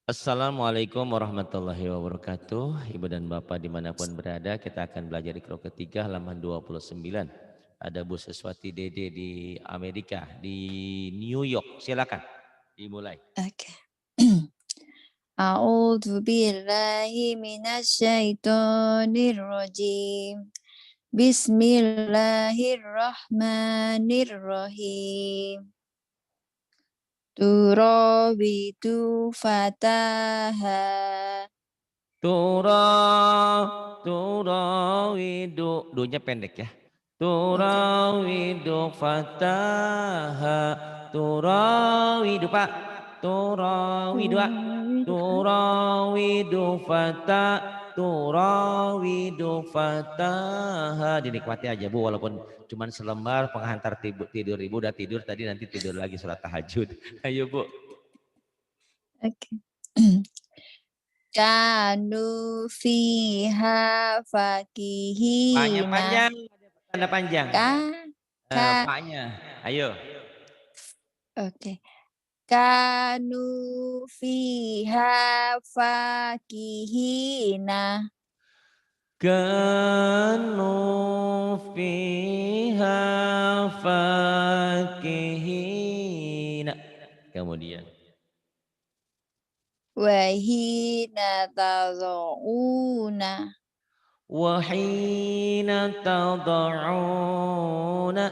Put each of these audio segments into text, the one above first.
Assalamualaikum warahmatullahi wabarakatuh. Ibu dan Bapak dimanapun berada, kita akan belajar di kelompok ketiga halaman 29. Ada Bu Seswati Dede di Amerika, di New York. Silakan dimulai. Oke. A'udzu billahi minasyaitonir rajim. Bismillahirrahmanirrahim. Turabitu fataha. Turawidu, dunya pendek ya. Oke. Turawidu fataha, turawidu Pak, turawidu Pak, Turabitu turawidu fata, turawidu fataha. Dinikmati aja Bu, walaupun cuman selembar penghantar tidur Ibu udah tidur tadi, nanti tidur lagi sholat tahajud. Ayo Bu. Oke. Kanu fiha Paknya fakihina. panjang, tanda panjang. Ka ka Paknya, ayo. Oke. Kanu fiha fakihina. Kanu fiha fakihina. Kemudian Wahina tada'una. wahina tad'una.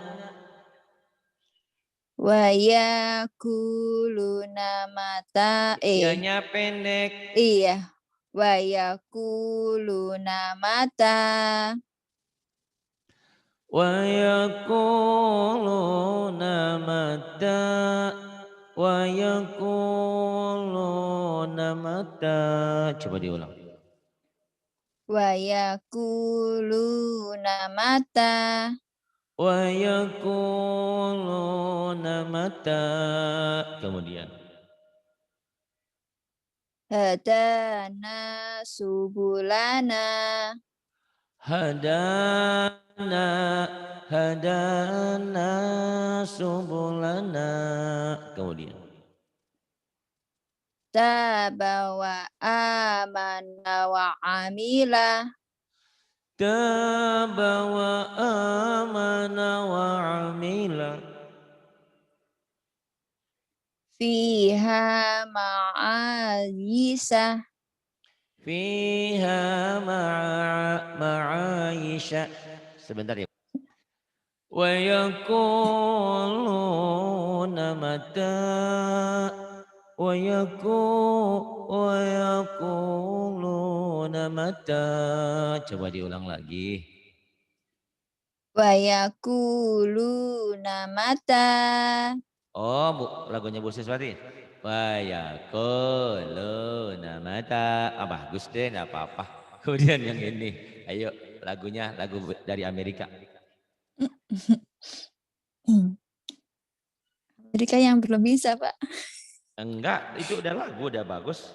Wayakuluna mata. Yanya pendek. Iya. Wayakuluna mata. Wa yaquluna mata. Wa yaquluna mata. Coba diulang. Wayakuluna mata. Wa yaquluna mata. Kemudian Hadana subulana. hadana hadana subulana. Kemudian Taba wa amana wa amila. tabawa amana wa amila. Fiha ma'ayisa. Fiha ma'aisha. Sebentar ya. Wa yaquluna mata. Wa yaquluna mata. Coba diulang lagi. Wayakuluna mata. Oh, Bu, lagunya Bu Siswati. Wa yaquluna mata. Ah, bagus deh, enggak apa-apa. Kemudian yang ini. Ayo, lagunya lagu dari Amerika. Amerika yang belum bisa, Pak. Enggak, itu udah lagu, udah bagus.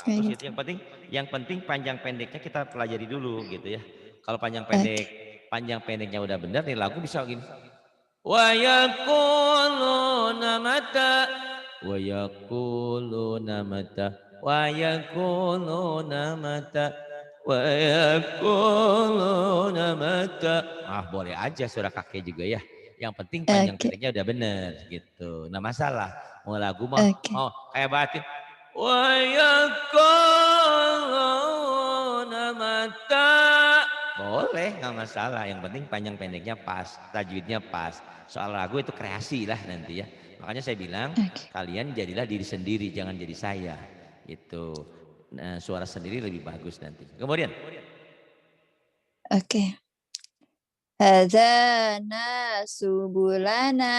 Kayak Bagus itu gitu. yang penting panjang pendeknya kita pelajari dulu gitu ya. Kalau Oke. panjang pendeknya udah benar nih lagu bisa gini. Wa yaquluna mata. Wa yaquluna mata. Wa yaquluna mata. Wa yaquluna mata. Ah, boleh aja suara kakek juga ya. Yang penting panjang Oke. pendeknya udah bener gitu. Nah masalah mau lagu mah Oke. oh kayak batin. Wa yaquluna mata. Boleh nggak masalah. Yang penting panjang pendeknya pas, tajwidnya pas. Soal lagu itu kreasi lah nanti ya. Makanya saya bilang Oke. kalian jadilah diri sendiri, jangan jadi saya. Itu. Nah, suara sendiri lebih bagus nanti. Kemudian Oke. Hadzana subulana.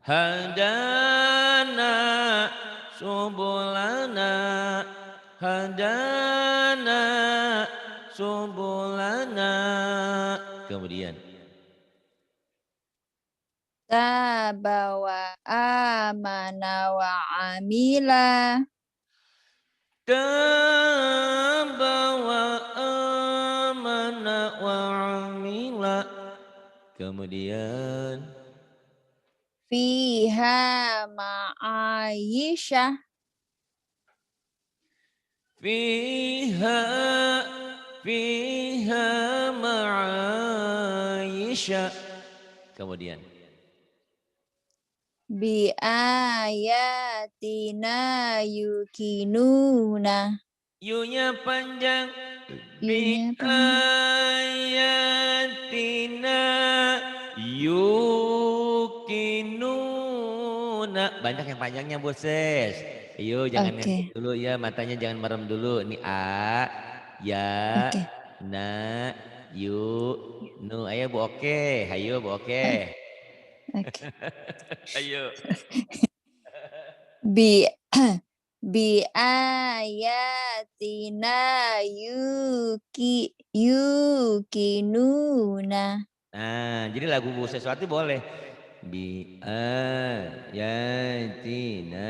hadana subulana hadana subulana. Kemudian Taba wa amana wa amila. tabawa amana wa amila. Kemudian Fiha ma'ayisyah. Fiha ma'aisha. Kemudian Bi ayatina yukinuna. yunya panjang. Bi Yunya panjang. ayatina yukinuna. Banyak yang panjangnya boses. Ayo jangan ngantuk Oke. dulu ya, matanya jangan merem dulu. Ini a, ya, Oke. na, yu, nu. Ayo bu oke, ayo bu oke. Oke. Ayo. Bi bi ayatina yukinuna. Nah, jadi lagu sesuatu boleh. Bi ayatina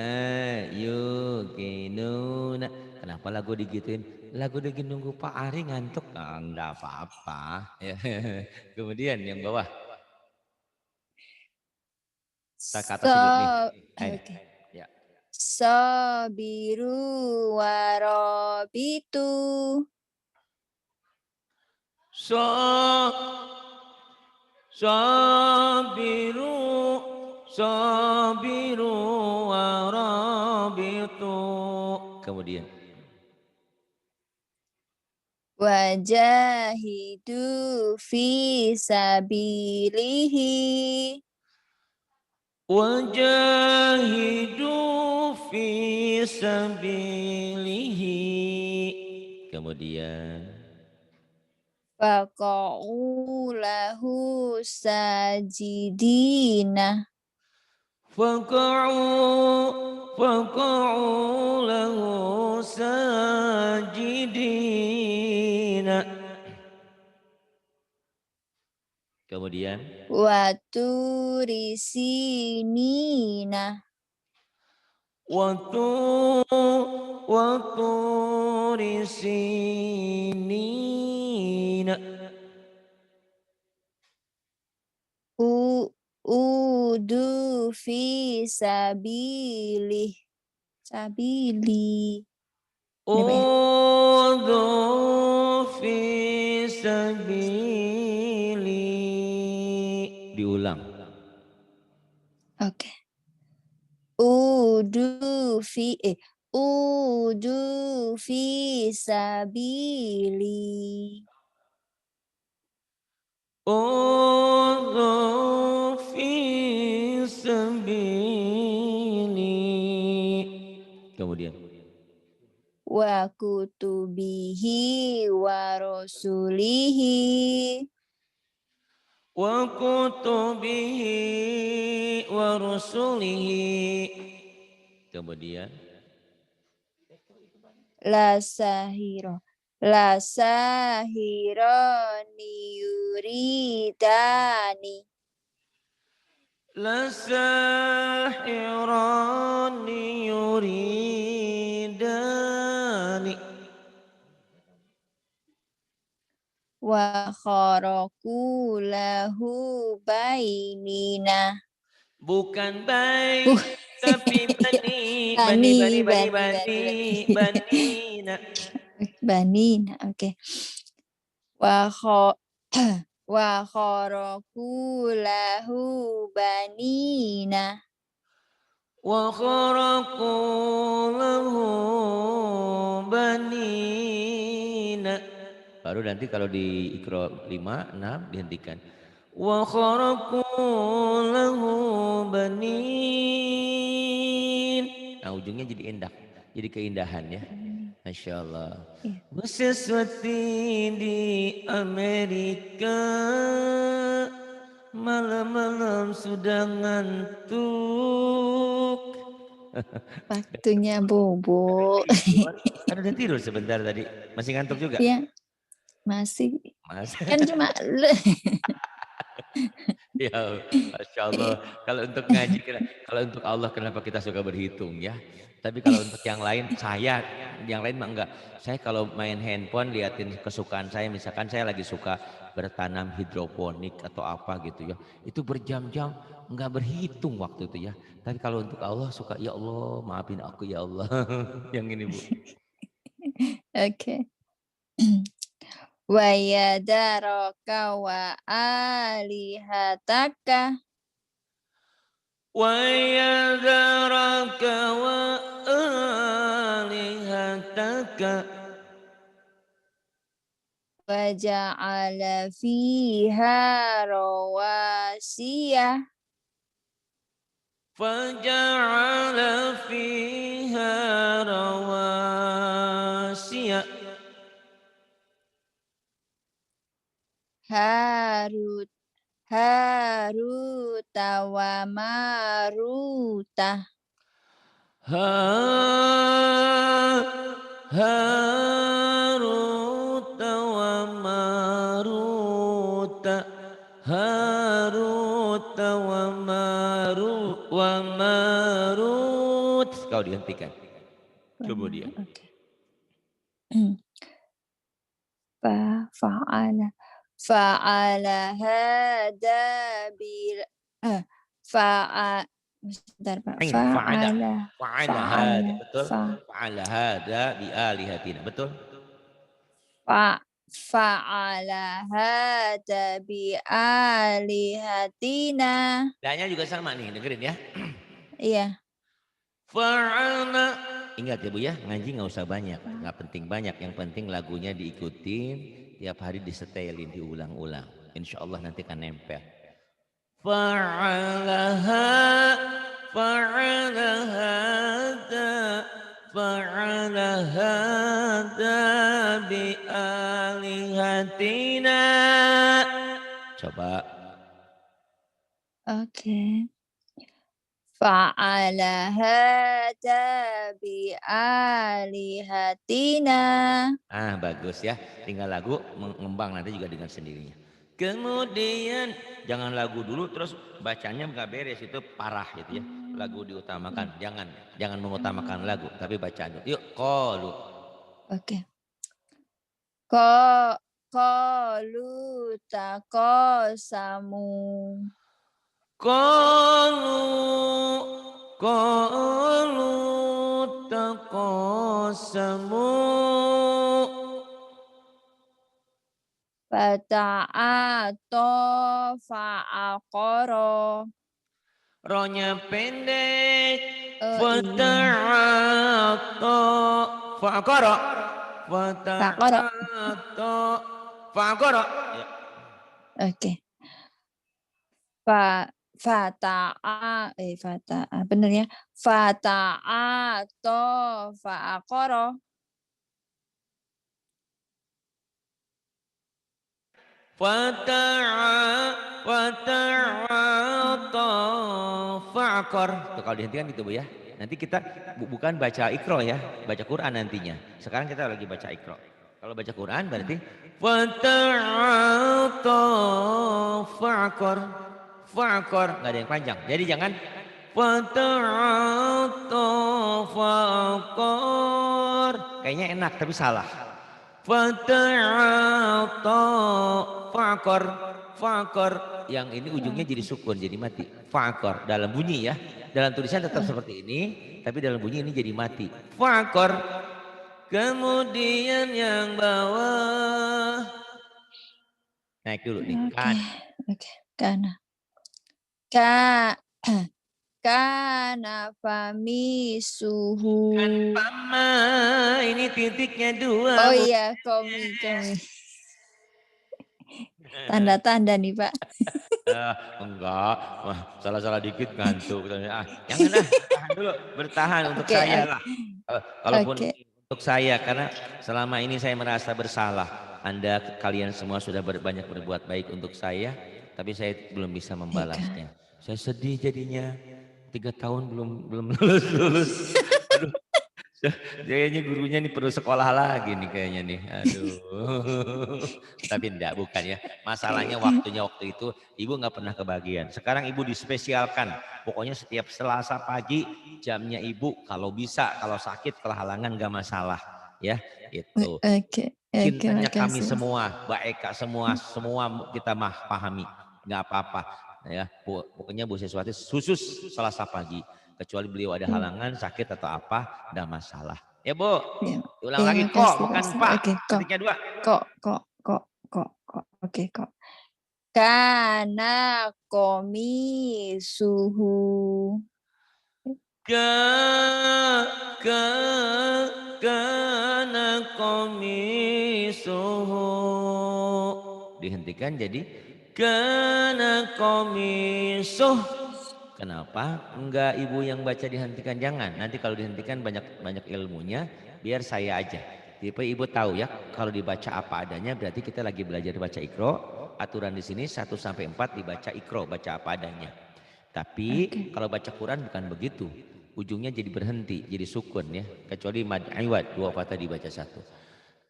yukinuna. Kenapa lagu digituin? Lagu lagi nunggu Pak Ari ngantuk. Nah, enggak apa-apa. Ya. Kemudian yang bawah. Kita ke atas dulu nih. Ayo. Oke. Ya. Sabiru warobitu. So sabiru warabitu. Kemudian Wajahidu fi sabilihi. wajahidu fi sabilihi. Kemudian Faqa'u lahu sajidina. faqa'u lahu sajidina. Kemudian Waturi sinina. Waturi sinina. Udu fi sabilih. Sabili. Ini Pak ya. Udhu fi sabili. Diulang. Oke. Udu fi sabili. Udhu fi sabili. Kemudian Wa kutubihi wa rasulihi. wa kutubihi wa rusulihi. Kemudian La sahiro. La sahironi yuridani. la sahirani yuridani. Wa kharaku lahu bainina. Bukan baik tapi bani banina. Banina. Oke. Wa kharaku lahu banina. Wa kharaqu lahu banina. Baru nanti kalau di Iqra 5, 6 dihentikan. Wa kharaqu lahu banin. Nah ujungnya jadi indah, jadi keindahan ya. Masya Allah. Bu Siswati di Amerika, malam-malam sudah ngantuk. Waktunya bobo. Kan udah tidur sebentar tadi. Masih ngantuk juga? Ya, masih. Mas. Kan cuma Ya, Masya Allah. Kalau untuk ngaji, kalau untuk Allah kenapa kita suka berhitung ya? Tapi kalau untuk yang lain, yang lain mah enggak. Saya kalau main handphone liatin kesukaan saya, misalkan saya lagi suka bertanam hidroponik atau apa gitu ya, itu berjam-jam enggak berhitung waktu itu ya. Tapi kalau untuk Allah suka, ya Allah maafin aku ya Allah. Yang ini Bu. Oke. Wa yadaraka wa alihataka. وَيَذَرَكَ وَآلِهَتَكَ Wa ja'ala fiha rawasiyah. فَجَعَلَ فِيهَا رَوَاسِيَ Harut Haruta wa Maruta. هاروت وماروت هاروت وماروت kau dihentikan kemudian Oke. Fa'ala fa'ala hada bil fa'a sebentar Pak, ini fa'ala fa'ala hada fa'ala betul fa fa'ala hada bi alihatina betul fa fa'ala hada bi alihatina. danya juga sama nih dengerin ya Iya. fa'ala ingat ya Bu ya ngaji nggak usah banyak nggak penting banyak yang penting lagunya diikutin tiap hari disetelin diulang-ulang insya Allah nanti akan nempel fa'alaha fa'ala hada fa'ala hada bi alihatina coba Oke. Fa'ala hada bi alihatina. bagus ya tinggal lagu mengembang nanti juga dengan sendirinya kemudian jangan lagu dulu terus bacanya nggak beres itu parah gitu ya lagu diutamakan jangan mengutamakan lagu tapi bacaan dulu yuk qalu Oke. Ko qalu taqasamu. qalu qalu taqasamu Fata'ato fa'aqara. ronya pendek Oh iya. fata'ato fa'aqara Faqara. fata'ato fa'aqara ya. Oke. Fa fata'a bener ya. Fata'ato fa'aqara. Wata'ata fa'akor. Tuh kalau dihentikan gitu Bu ya. Nanti kita bukan baca ikro ya, baca Quran nantinya. Sekarang kita lagi baca ikro. Kalau baca Quran berarti wata'ata fa'akor. Fa'akor nggak ada yang panjang. Jadi jangan wata'ata fa'akor. Kayaknya enak tapi salah. Fata'ata fa'akor fa'akor yang ini ujungnya jadi sukun jadi mati fa'akor dalam bunyi ya dalam tulisan tetap seperti ini tapi dalam bunyi ini jadi mati fa'akor kemudian yang bawah naik dulu nih Oke. kan Oke. Kana. Ka kana famisuhu. kan pama ini titiknya Oh dua Bu. iya, komi. Tanda-tanda nih, Pak. Enggak, wah salah-salah dikit ngantuk. Jangan tahan dulu, bertahan untuk Oke, saya lah. Kalaupun oke. untuk saya, karena selama ini saya merasa bersalah. Kalian semua sudah banyak berbuat baik untuk saya, tapi saya belum bisa Eka. membalasnya. Saya sedih jadinya. 3 tahun belum lulus. Aduh, Kayaknya gurunya nih perlu sekolah lagi nih kayaknya nih. Aduh. Tapi enggak, bukan ya. Masalahnya waktunya waktu itu ibu nggak pernah kebagian. Sekarang ibu dispesialkan. Pokoknya setiap Selasa pagi jamnya ibu kalau bisa, kalau sakit, kehalangan nggak masalah. Ya, itu. Oke, oke, Cintanya kami makasih. semua, Mbak Eka semua, semua kita pahami. Nggak apa-apa. Ya, pokoknya Bu Siswati khusus Selasa pagi. Kecuali beliau ada Iya, halangan, sakit atau apa, enggak masalah. Ya Bu, iya, ulang iya, lagi kok, makasih Pak. bukan Pak. Oke, kok, Ketiknya dua. kok, kok, kok, kok, kok. Oke, kok. Kana komisuhu. Ke, ke, kana komisuhu. Dihentikan jadi kana komisuh. Kenapa enggak ibu yang baca dihentikan? Jangan. Nanti kalau dihentikan banyak ilmunya. Biar saya aja. Tipe ibu tahu ya. Kalau dibaca apa adanya berarti kita lagi belajar baca ikro. Aturan di sini 1 sampai 4 dibaca ikro, baca apa adanya. Tapi Oke, kalau baca Quran bukan begitu. Ujungnya jadi berhenti, jadi sukun ya. Kecuali mad iwad, 2 patah dibaca 1.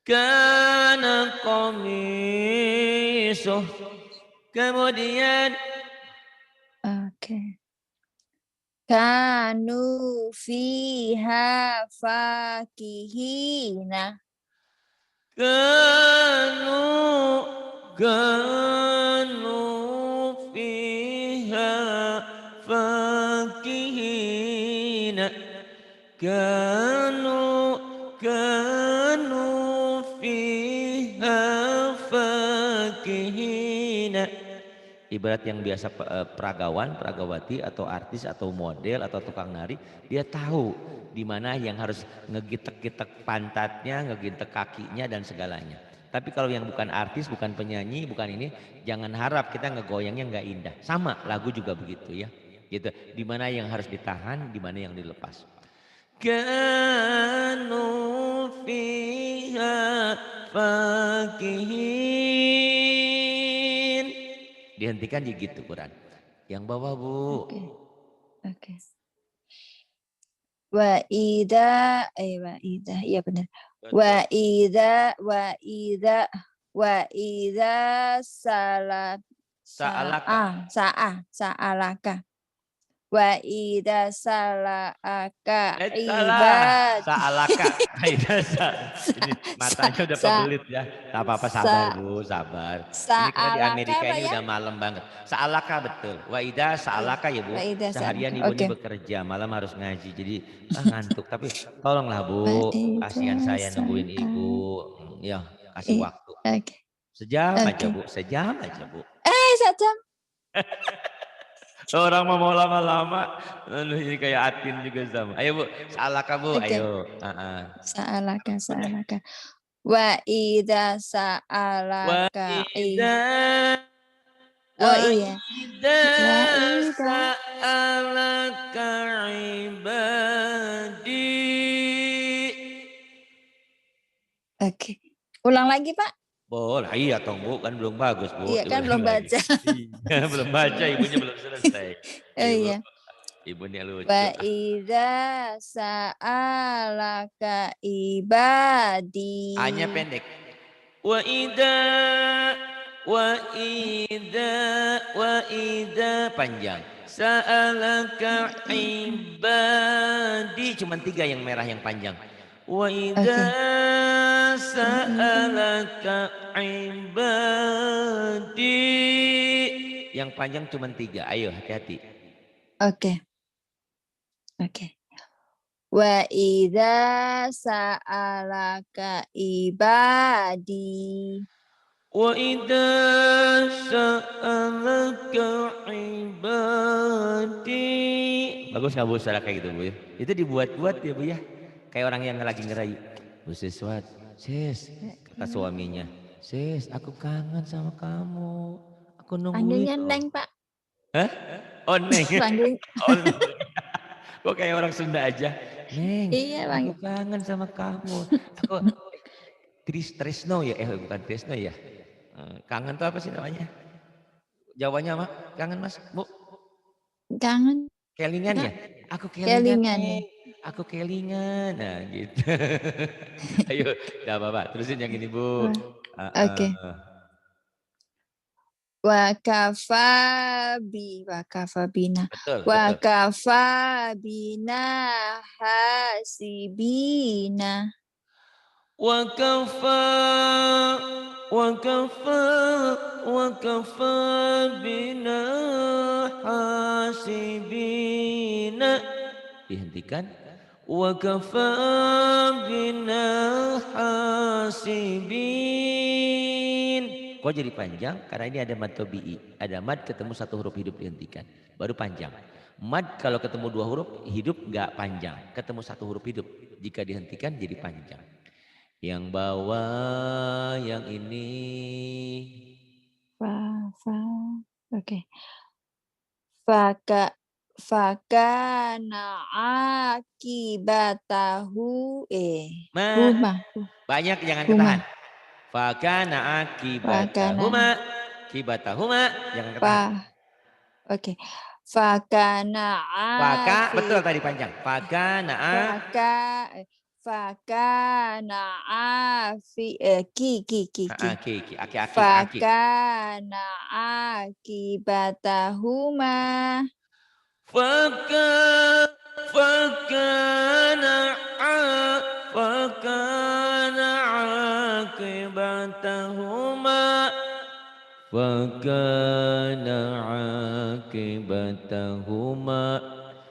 Kana komisuh. Kemudian oke. Kanu fiha fakihina. kanu kanu fiha fakihina kanu kanu fiha fakihina. Ibarat yang biasa peragawan, peragawati atau artis atau model atau tukang nari, dia tahu di mana yang harus ngegitek-gitek pantatnya, ngegitek kakinya dan segalanya. Tapi kalau yang bukan artis, bukan penyanyi, bukan ini, jangan harap kita ngegoyangnya nggak indah. Sama lagu juga begitu ya. Gitu. Di mana yang harus ditahan, di mana yang dilepas. Kanu fiha fakihin. Dihentikan gitu Quran. Yang bawah Bu. Oke, oke. Wa ida, iya benar. Betul. Wa ida salat Sa'alaka. sa'alaka. Wa ida sala'aka Salah. ibad. Sa'alaka. Ini Sa, matanya udah sa, pebelit ya. Tak apa-apa sabar sa, Bu, sabar. Ini karena di sa'alaka Amerika apa ini ya? udah malam banget. Sa'alaka betul. Wa ida Iya, sa'alaka ya Bu. wa ida Seharian sa'alaka. ibu ini Oke. bekerja, malam harus ngaji. Jadi ngantuk. Tapi tolonglah Wa Bu, kasihan ida saya nungguin ibu. sa'alaka. Ya, kasih waktu. Oke. Sejam aja Oke. Bu, sejam aja Bu. 1 jam. Orang mau lama-lama, ini kayak Atin juga sama. Ayo Bu, salaka Bu, Oke. ayo. Sa'alaka, Udah. sa'alaka. Wa ida Wa sa'alaka idza Oh wa iya. idza Wa ida. sa'alaka ibadi. Oke. Ulang lagi, Pak? Boleh, iya toh Bu, kan belum bagus Bu, Iya kan diulang belum lagi. baca. Iya, belum baca, ibunya belum selesai. Oh Ibu, iya. ibunya lucu. Wa idza sa'alaka ibadi. A-nya pendek. Wa ida wa ida panjang. Sa'alaka ibadi cuman 3 yang merah yang panjang. Wa ida Oke. Wa idza. sa'alaka ibadi yang panjang cuman 3. Ayo hati-hati. Oke. Oke. Wa idza sa'alaka ibadi. Wa idza sa'alaka ibadi. Bagus nggak Bu suara kayak gitu Bu ya? Itu dibuat-buat ya Bu ya. Kayak orang yang lagi ngerayu. Bu Siswat, sis, kata suaminya. Sis, aku kangen sama kamu. Aku nungguin Panggilnya loh. Neng, Pak. Hah? Oh Neng. Panggil. Oh, Neng. Kok kayak orang Sunda aja. Neng, Iya, aku panggil. kangen sama kamu. Aku Trisno ya? Bukan Trisno ya. Kangen tuh apa sih namanya? Jawanya apa? Kangen Mas, Bu? Kangen. Kelingan ya? Kak, Aku kelingan kelingan ya. nih. aku kelingan. Nah gitu. Ayo, gak apa-apa. Terusin yang ini Bu. Oke. Wa kafa bina. Betul, Wa betul. kafa bina hasibina. Wakafa, wakafa, wakafa bina hasibina. Dihentikan. Wakafa bina hasibin. Kok jadi panjang? Karena ini ada mad tobi'i. Ada mad ketemu satu huruf hidup dihentikan. Baru panjang. Mad kalau ketemu dua huruf hidup nggak panjang. Ketemu satu huruf hidup. Jika dihentikan jadi panjang. Yang bawah yang ini. Oke. Fakana akibatahu huma Banyak jangan huma ketahan. Fakana fakana akibatahuma. Kibatahuma jangan ketahan. fa oke fakana Faka betul akib tadi panjang. Fakana faka fakana aki. fakana akibatahuma Faka fakana fakana akibatahuma. Fakana akibatahuma.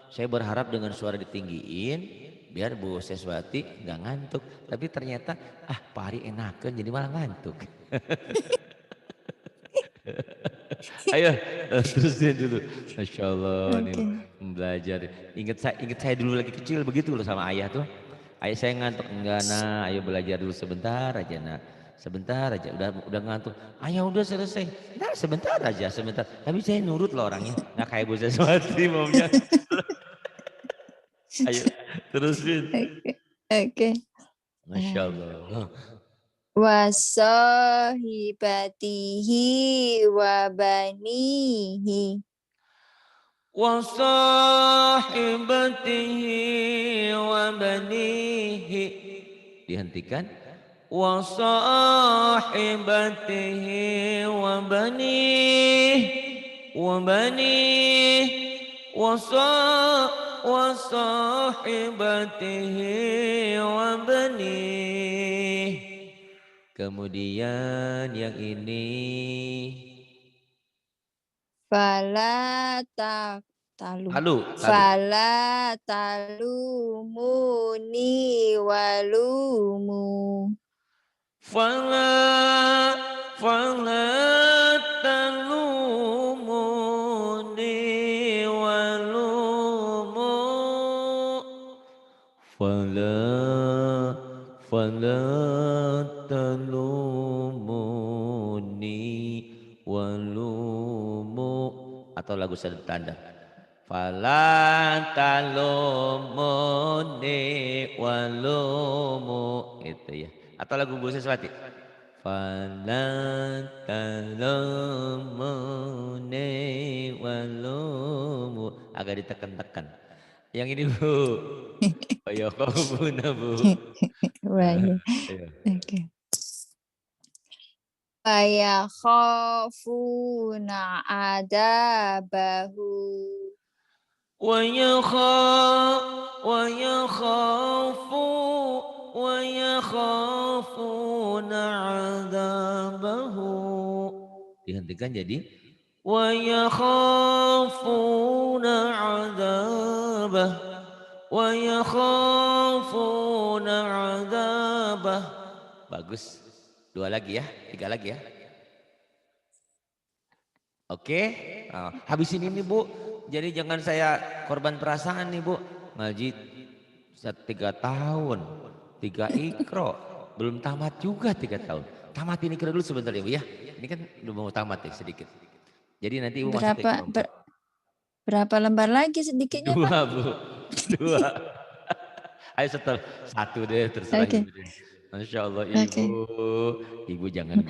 Saya berharap dengan suara ditinggiin biar Bu Seswati nggak ngantuk. Tapi ternyata Pak Ari enakan jadi malah ngantuk. Ayo terusin dulu. Masya Allah nih belajar. Ingat saya dulu lagi kecil begitu loh sama ayah tuh. Ayah saya ngantuk enggak nak, ayo belajar dulu sebentar aja nak. Sebentar aja udah ngantuk. Ayah udah selesai. Nah sebentar aja sebentar. Tapi saya nurut loh orangnya. Nggak kayak Bu Seswati maunya. Ayo terusin. Oke. Masya Allah. Wasahibatihi wa banihi. Wasahibatihi wa banihi. Dihentikan. Wasahibatihi wa banihi. Wa banihi. Wasahibatihi wa banihi. Kemudian yang ini. Fala talumuni walumu. Fala talumuni walumu. Fala talumuni walumu. Atau lagu satu tanda. Fala talumuni walumu. Itu ya. Atau lagu Bu Seswati. Fala talumuni walumu. Agak ditekan-tekan. Yang ini Bu. Ayo kau buna Bu. Oke. Fayakhafuna adabahu. Wayakhafuna adabahu. Dihentikan jadi wayakhafuna adabah. Wayakhafuna adabah. Bagus. 2 lagi ya, 3 lagi ya. Oke, habisin ini Bu. Jadi jangan saya korban perasaan nih Bu. Ngaji 3 tahun, 3 ikro, belum tamat juga 3 tahun. Tamat ini dulu sebentar ya Bu ya. Ini kan udah mau tamat ya sedikit. Jadi nanti Ibu masuk ikro. Berapa lembar lagi sedikitnya 2 Pak? Bu, 2. Ayo setel 1 deh terserah Ibu deh. Masya Allah Ibu, Ibu jangan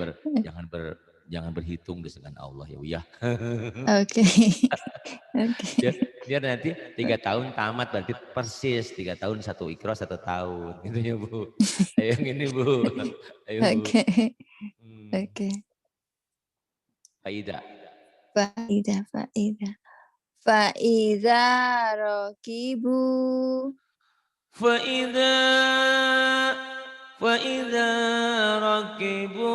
Jangan berhitung dengan Allah ya Bu ya. Oke. Oke. Biar nanti 3 tahun tamat berarti persis 3 tahun 1 Iqra 1 tahun gitu ya Bu. Ayo yang ini Bu. Ayo Bu. Oke. Hmm. Oke. Faidah. Faidah, faidah. Faidah rokibu. Faida faida rakibu.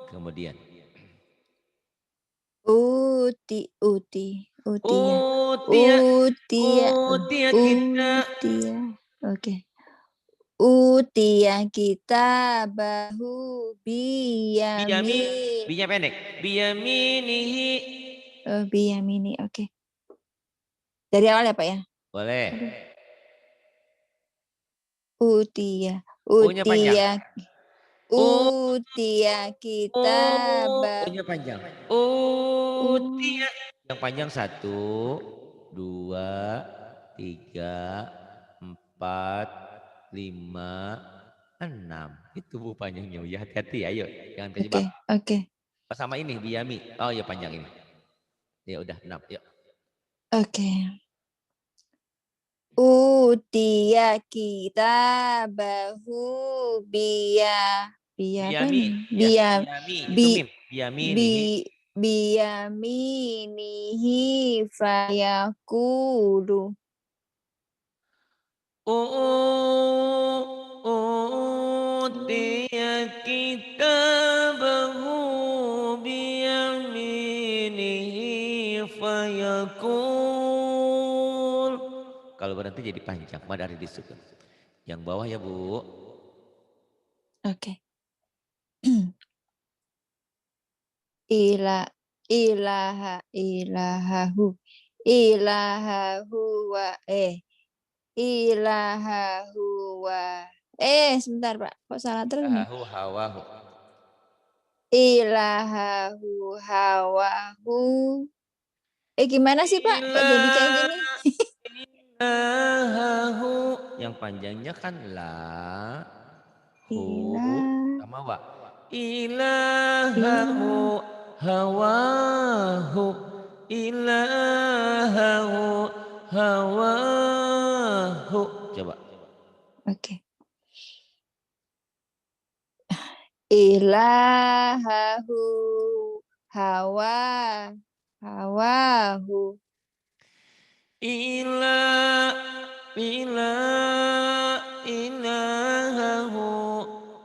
Kemudian Utia. utia Utia. utia kita Utia. Oke. Utia kita bahu biyami biyamin. binya pendek biyaminihi. Biyamini. Oke. Dari awal ya Pak ya? Boleh. Aduh. Utia. U-nya panjang. Utia. U Utia kita U-nya panjang. uh, Utia. Yang panjang 1, 2, 3, 4, 5, 6. Itu Bu panjangnya. Ya hati-hati ayo. Jangan Oke. kejebak. Oke. Sama ini biyami. Oh ya panjang ini. Ya udah 6. Yuk. Oke. Utia kita bahu biya apa Biyami. nih? Ya biyami. Itu Bi mim. Biyami bi nihi. biyaminihi fayakulu. Utiya kitabahu biyaminihi fayakul. Kalau berhenti jadi panjang, madari disukun. Yang bawah ya Bu. Oke. Ila ilahahu wa ilahahu wa sebentar Pak, kok salah terus nih? Hahu hawahu. Ilahahu hawahu. Gimana sih Pak? Kok jadi kayak gini? Ilahahu. Yang panjangnya kan la, hu, Ilah, sama wa. Ilahahu ilah. hawahu. Ilahahu hawahu. Coba. Oke. Ilahahu hawahu. Ila ila ilahahu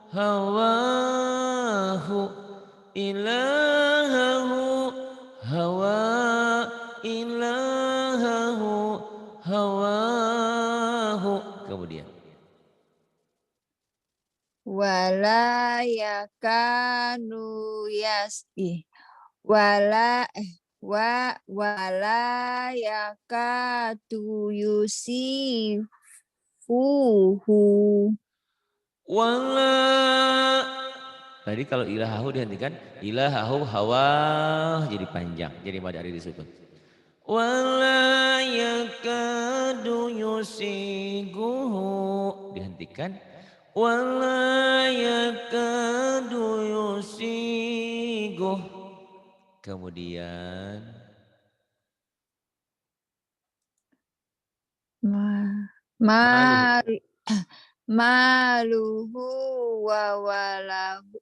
hawahu ilahahu hawa ilahahu hawahu. Kemudian Wala yakanu wala yakatu yusifuhu. wala. Tadi kalau ilahahu dihentikan, ilahahu hawa jadi panjang, jadi madari disukun. Wala yakadu yusiguhu dihentikan. Wala yakadu yusiguh. Kemudian maluhu Ma maluhu wa walahu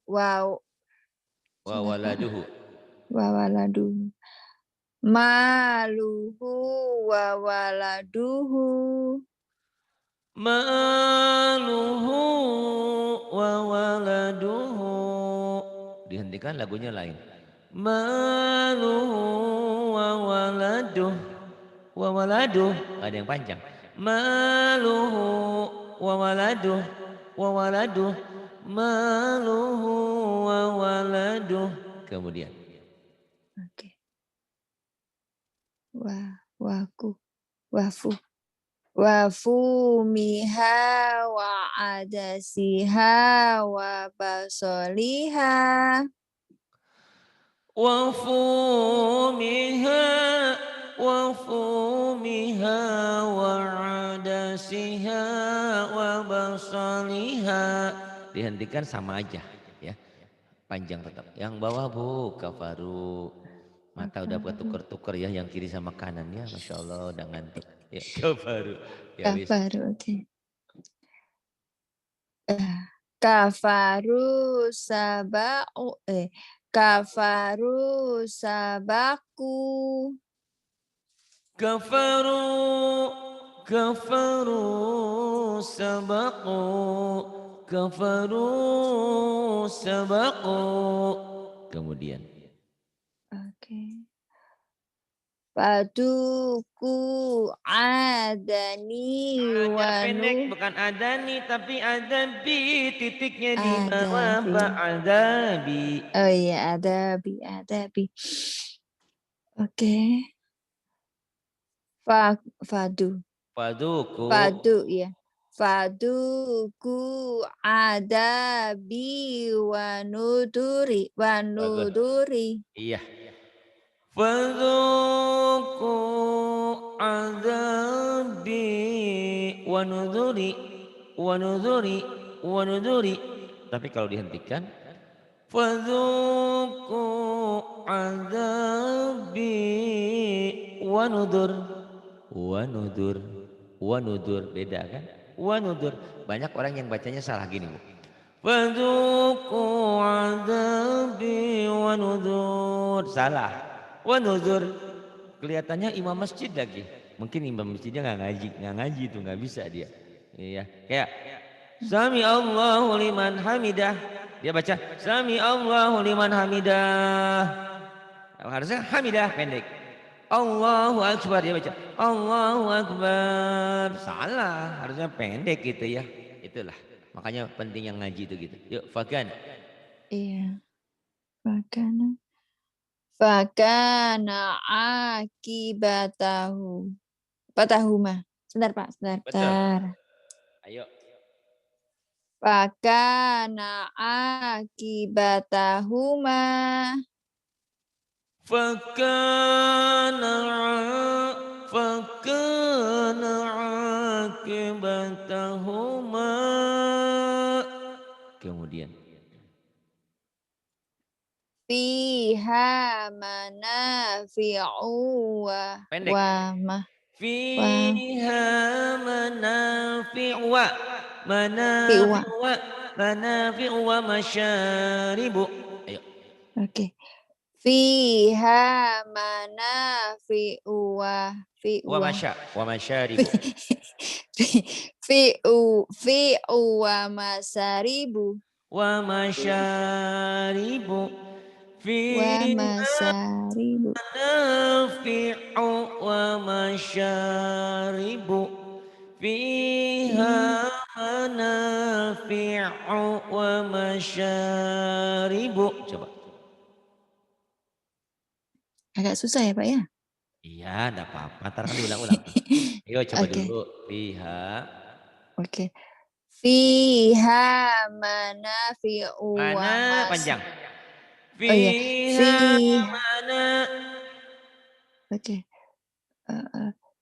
wa waladuhu. wa waladuhu. Maluhu wa waladuhu. Maluhu wa waladuhu. Dihentikan lagunya lain. Maluhu wa waladuh. Wa waladuh. Ada yang panjang. Maluhu wa waladuh. Wa waladuh. Maluhu wa waladuh. Kemudian. Oke. Wafu. Wafumiha wa adasiha wa basoliha. Wafumiha wafumiha wa adasiha wa basaliha. Dihentikan sama aja ya. Panjang tetap. Yang bawah Bu, kafaru. Mata udah buat tuker-tuker ya, yang kiri sama kanan ya, Masya Allah udah ngantuk. Ya, kafaru. Ya wis. Kafaru, oke. Kafaru kafaru sabaku. Kafaru sabaqu. Kafaru sabaqu. Kemudian. Oke. Paduku adani Ada pendek, wanu bukan adani, tapi adabi. Titiknya di bawah adabi. ba'adabi. Oh iya, adabi. Oke. Fadu. Paduku. Fadu ya. Faduku adabi Bagus. wanuduri. Iya. Fadzuku adabi wanuduri. Tapi kalau dihentikan, fadzuku adabi wanudur, wanudur beda kan? Wanudur. Banyak orang yang bacanya salah gini Bu. Fadzuku adabi wanudur. Salah. Wanudur. Kelihatannya imam masjid lagi. Mungkin imam masjidnya nggak ngaji itu nggak bisa dia. Iya. Kayak Sami Allahu liman hamidah. Dia baca Sami Allahu liman hamidah. Harusnya hamidah pendek. Allahu Akbar dia baca Allahu Akbar. Salah, harusnya pendek gitu ya. Itulah. Makanya penting yang ngaji itu gitu. Yuk, fakan. Iya. Fakana akibatahu. Patahuma. Sebentar Pak, Betul. sebentar. Ayo. Fakana akibatahuma. Fakana akibatahuma. Kemudian. Fiha manafi'u Pendek. ma. Fiha manafi'u Fi'wa. manafi'u wa masyaribu. Ayo. Oke. Fiha manafi'u Wa masyaribu. fi'u wa masaribu. Wa masyaribu. Wa Fiha masaribu. manafi'u wa masyaribu. Fiha manafi'u wa masyaribu. Coba. Agak susah ya Pak ya? Iya, enggak apa-apa. Ntar kan diulang-ulang. Ayo coba Oke. dulu. Fiha. Oke. Fiha manafi'u wa Mana panjang. Oh iya. Fiha mana. Oke.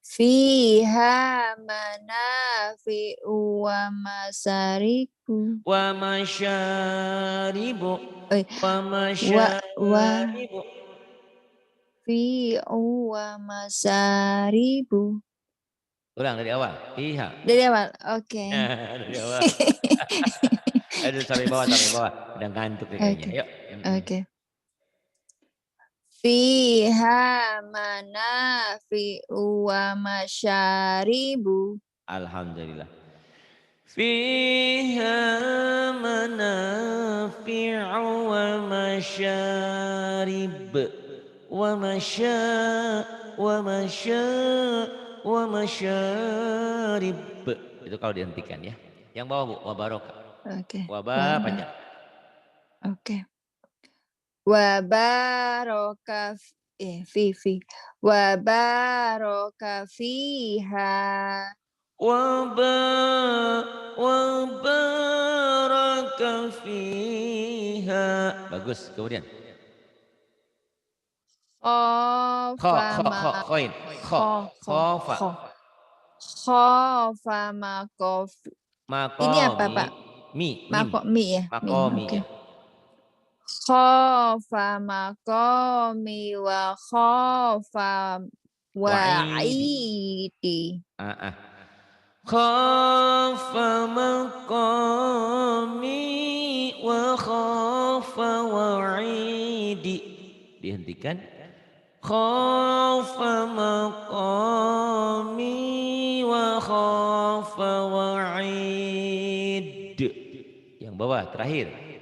Fiha manafi'u wa masaribu. Wa masyaribu. Oh iya. Wa masyaribu. Fi'u wa masaribu. Ulang dari awal. Fiha. Dari awal. Oke. Dari awal. Aduh sampai bawah. Udah ngantuk nih kayaknya. Yuk. Oke. Fiha manafi'u wa masyaribu. Alhamdulillah. Fiha manafi'u wa masyarib. Wa masyarib. Itu kalau dihentikan ya. Yang bawah Bu, wa barokah. Oke. Wabah panjang. Oke. Wa baraka fi. Wa baraka fiha. Wa baraka fiha. Bagus. Kemudian. Khoin. Khofa makofi. Ini apa Pak? Mi. Mi ya. Makomi Oke. ya. khafa maqami wa khafa Wa'idi. wa'idi. Ah. Khafa maqami wa khafa wa'idi. Dihentikan. Khafa maqami wa khafa wa'id. Yang bawah terakhir.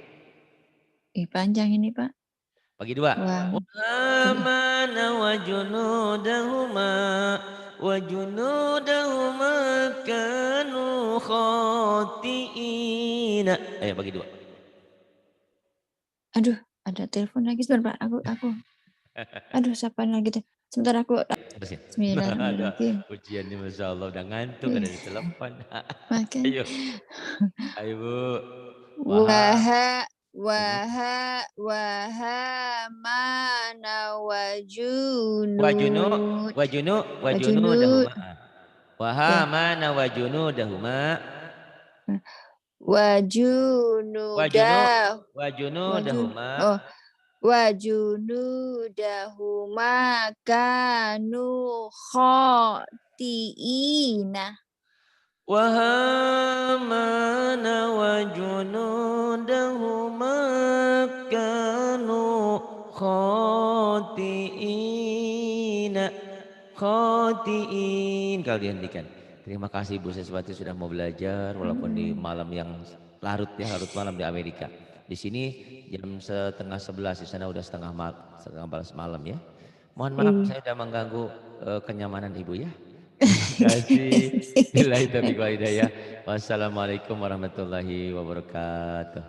Panjang ini, Pak. Bagi dua. Wah, Wa amana wa junudahuma kanu khati'ina. Ayo bagi dua. aduh, ada telepon lagi sebentar, Pak. Aduh, siapa lagi deh. Sebentar aku. Terusin. Ada Bismillahirrahmanirrahim. ujiannya Masya Allah udah ngantuk ada di telepon. Makan. Ayo. Ayo Bu. Waha Mhm. waha mana Wajunu wajunu wajunu dahuma. Waha ya mana dahuma. Wajunu wajunudah waju dahuma. oh wajunudahuma kanu khatiina. وهامان وجنودهما كانوا خاطئين kalau dihentikan. Terima kasih Bu Seswati sudah mau belajar walaupun di malam yang larut malam di Amerika. Di sini jam setengah 11, di sana udah setengah 11 malam ya. Mohon maaf saya sudah mengganggu kenyamanan Ibu ya. Terima kasih. Billahi taufiq wal hidayah. Wassalamualaikum warahmatullahi wabarakatuh.